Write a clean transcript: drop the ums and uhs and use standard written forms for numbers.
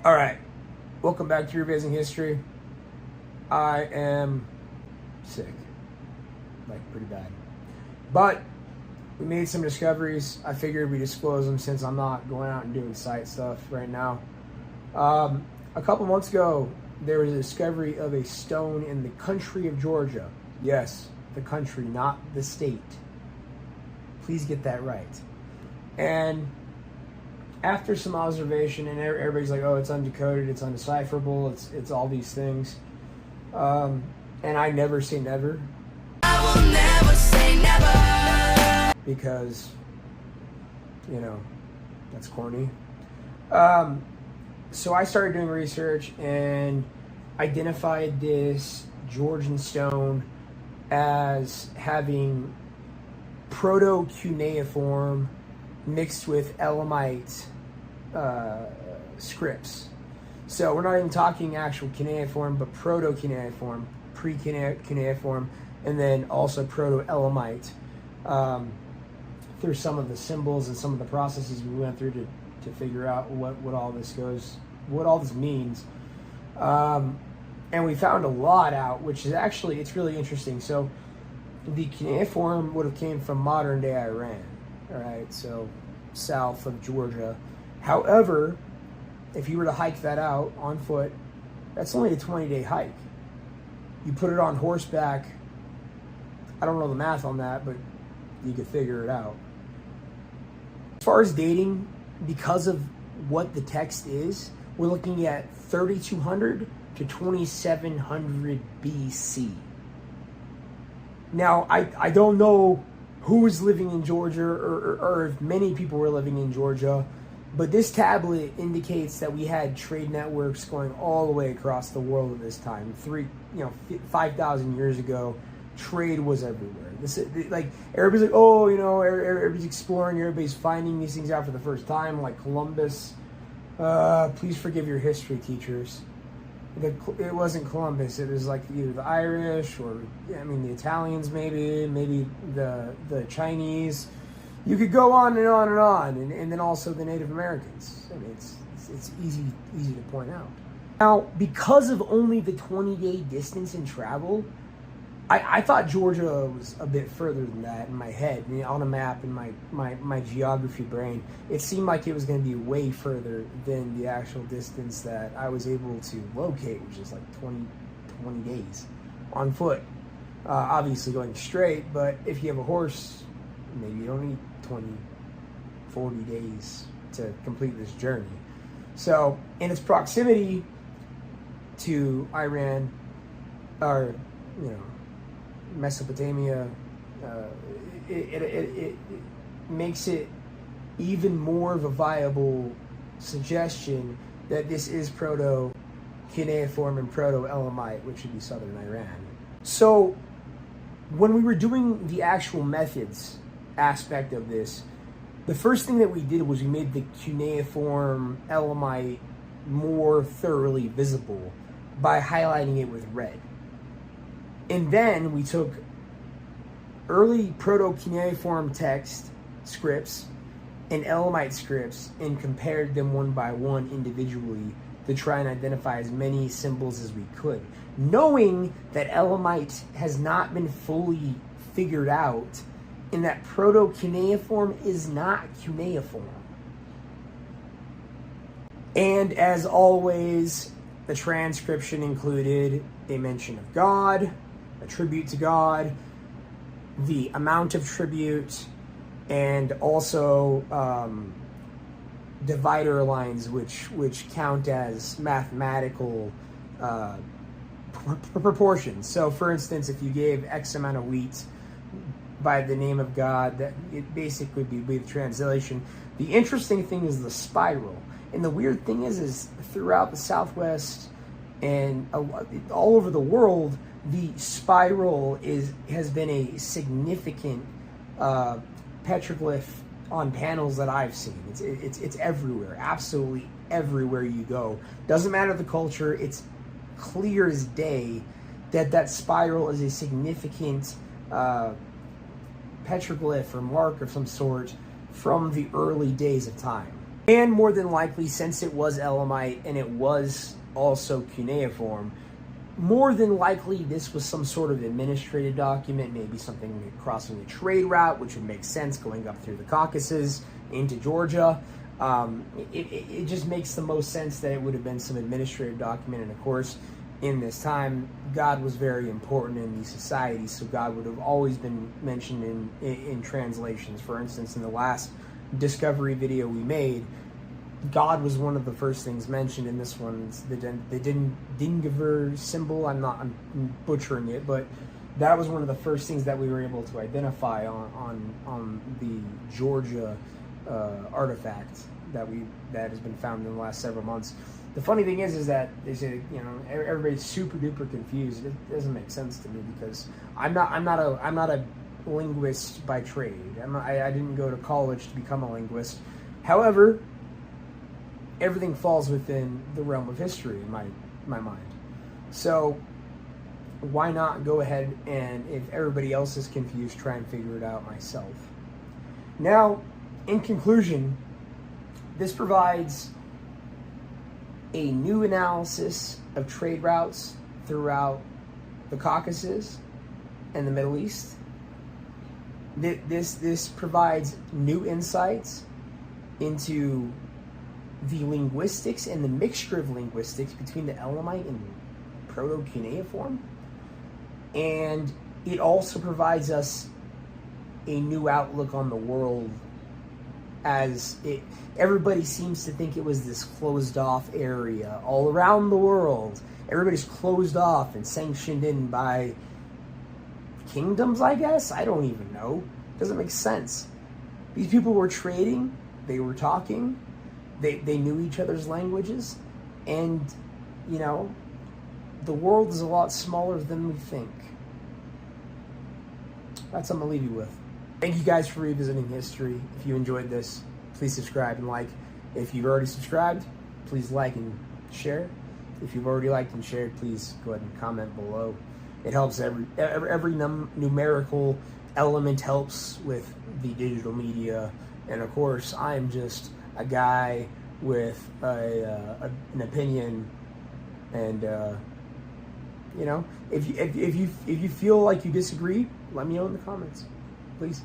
All right, welcome back to Revising History. I am sick, like pretty bad. But we made some discoveries. I figured we disclose them since I'm not going out and doing site stuff right now. A couple months ago, there was a discovery of a stone in the country of Georgia. Yes, the country, not the state. Please get that right. And after some observation, and everybody's like, oh, it's undecoded, it's undecipherable, it's all these things. And I never say never. I will never say never. Because, you know, that's corny. So I started doing research and identified this Georgian stone as having proto-cuneiform mixed with Elamite scripts. So we're not even talking actual cuneiform, but proto-cuneiform, pre-cuneiform, and then also proto-Elamite. Through some of the symbols and some of the processes we went through to figure out what all this means. And we found a lot out, which is actually, it's really interesting. So the cuneiform would have came from modern day Iran, all right, so south of Georgia. However, if you were to hike that out on foot, that's only a 20-day hike. You put it on horseback, I don't know the math on that, but you could figure it out. As far as dating, because of what the text is, we're looking at 3200 to 2700 BC. Now, I don't know who was living in Georgia or if many people were living in Georgia, but this tablet indicates that we had trade networks going all the way across the world at this time. 5,000 years ago, trade was everywhere. Like, everybody's like, oh, you know, everybody's exploring, everybody's finding these things out for the first time, like Columbus. Please forgive your history teachers. It wasn't Columbus. It was like either the Irish or, the Italians, maybe the Chinese. You could go on and on and on, and then also the Native Americans. I mean, it's easy to point out. Now, because of only the 20-day distance in travel, I thought Georgia was a bit further than that in my head. On a map in my geography brain, it seemed like it was going to be way further than the actual distance that I was able to locate, which is like 20 days on foot. Obviously going straight, but if you have a horse, maybe you don't need 40 days to complete this journey. So, in its proximity to Iran, or, Mesopotamia, it makes it even more of a viable suggestion that this is proto-cuneiform and proto-Elamite, which would be southern Iran. So when we were doing the actual methods aspect of this, the first thing that we did was we made the cuneiform Elamite more thoroughly visible by highlighting it with red. And then we took early proto-cuneiform text scripts and Elamite scripts and compared them one by one individually to try and identify as many symbols as we could, knowing that Elamite has not been fully figured out and that proto-cuneiform is not cuneiform. And as always, the transcription included a mention of God, a tribute to God, the amount of tribute, and also divider lines which count as mathematical proportions. So, for instance, if you gave X amount of wheat by the name of God, that it basically would be the translation. The interesting thing is the spiral, and the weird thing is throughout the Southwest and all over the world, the spiral has been a significant petroglyph on panels that I've seen. It's everywhere, absolutely everywhere you go. Doesn't matter the culture. It's clear as day that spiral is a significant petroglyph or mark of some sort from the early days of time. And more than likely, since it was Elamite and it was also cuneiform, more than likely this was some sort of administrative document, maybe something crossing a trade route, which would make sense going up through the Caucasus into Georgia. It just makes the most sense that it would have been some administrative document. And of course, in this time, God was very important in these societies, so God would have always been mentioned in translations. For instance, in the last discovery video we made, God was one of the first things mentioned. In this one, the Dingiver symbol. I'm butchering it, but that was one of the first things that we were able to identify on the Georgia artifact that has been found in the last several months. The funny thing is that they say, everybody's super duper confused. It doesn't make sense to me because I'm not a linguist by trade. I didn't go to college to become a linguist. However, everything falls within the realm of history in my mind. So why not go ahead and, if everybody else is confused, try and figure it out myself. Now, in conclusion, this provides a new analysis of trade routes throughout the Caucasus and the Middle East. This provides new insights into the linguistics and the mixture of linguistics between the Elamite and Proto-Cuneiform. And it also provides us a new outlook on the world, as everybody seems to think it was this closed off area all around the world. Everybody's closed off and sanctioned in by kingdoms, I guess? I don't even know. Doesn't make sense. These people were trading, they were talking, they knew each other's languages, and, the world is a lot smaller than we think. That's what I'm going to leave you with. Thank you guys for revisiting history. If you enjoyed this, please subscribe and like. If you've already subscribed, please like and share. If you've already liked and shared, please go ahead and comment below. It helps. Every numerical element helps with the digital media. And of course, I'm just a guy with an opinion. And if you feel like you disagree, let me know in the comments, please.